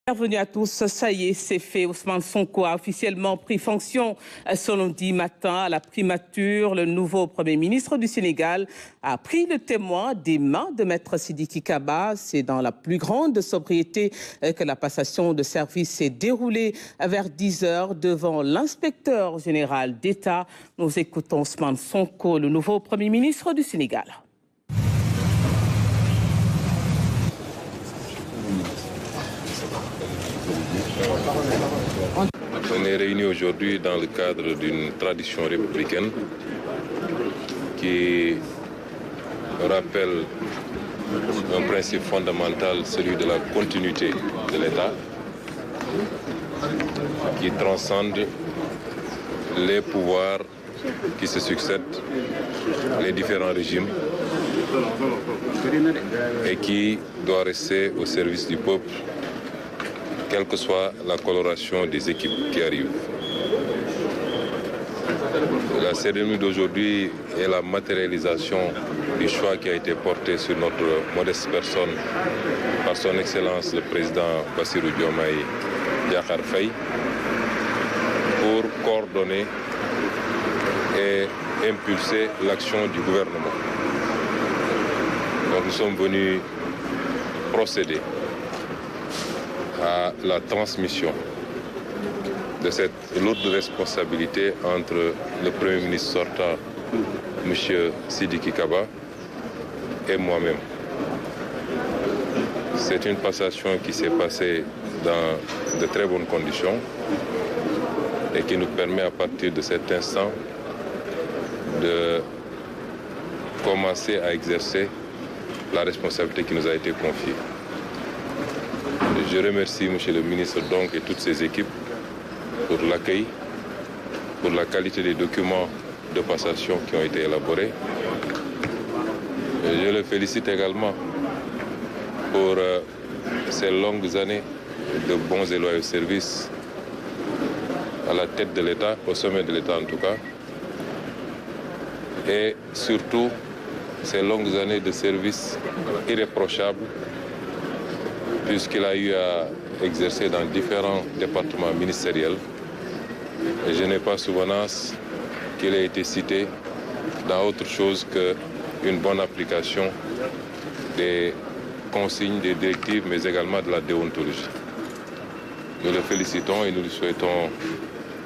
Bienvenue à tous, ça y est, c'est fait. Ousmane Sonko a officiellement pris fonction ce lundi matin à la primature. Le nouveau Premier ministre du Sénégal a pris le témoin des mains de Maître Sidiki Kaba. C'est dans la plus grande sobriété que la passation de service s'est déroulée vers 10 heures devant l'inspecteur général d'État. Nous écoutons Ousmane Sonko, le nouveau Premier ministre du Sénégal. On est réunis aujourd'hui dans le cadre d'une tradition républicaine qui rappelle un principe fondamental, celui de la continuité de l'État, qui transcende les pouvoirs qui se succèdent, les différents régimes, et qui doit rester au service du peuple, quelle que soit la coloration des équipes qui arrivent. La cérémonie d'aujourd'hui est la matérialisation du choix qui a été porté sur notre modeste personne par son Excellence le Président Bassirou Diomaye Diakhar Faye pour coordonner et impulser l'action du gouvernement. Donc nous sommes venus procéder à la transmission de cette lourde responsabilité entre le Premier ministre sortant, M. Sidiki Kaba, et moi-même. C'est une passation qui s'est passée dans de très bonnes conditions et qui nous permet à partir de cet instant de commencer à exercer la responsabilité qui nous a été confiée. Je remercie M. le ministre donc et toutes ses équipes pour l'accueil, pour la qualité des documents de passation qui ont été élaborés. Je le félicite également pour ces longues années de bons et loyaux services à la tête de l'État, au sommet de l'État en tout cas, et surtout ces longues années de services irréprochables puisqu'il a eu à exercer dans différents départements ministériels. Et je n'ai pas souvenance qu'il ait été cité dans autre chose qu'une bonne application des consignes, des directives, mais également de la déontologie. Nous le félicitons et nous lui souhaitons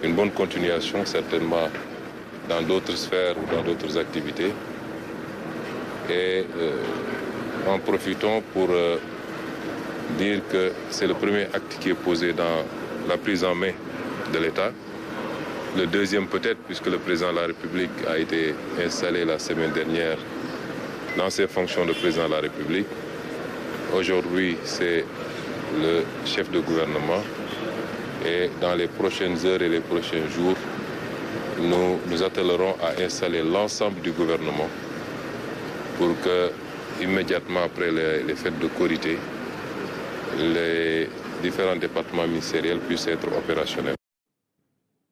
une bonne continuation, certainement dans d'autres sphères ou dans d'autres activités. Et en profitons pour dire que c'est le premier acte qui est posé dans la prise en main de l'État. Le deuxième peut-être, puisque le président de la République a été installé la semaine dernière dans ses fonctions de président de la République. Aujourd'hui, c'est le chef de gouvernement. Et dans les prochaines heures et les prochains jours, nous nous attellerons à installer l'ensemble du gouvernement pour que, immédiatement après les fêtes de Korité, les différents départements ministériels puissent être opérationnels.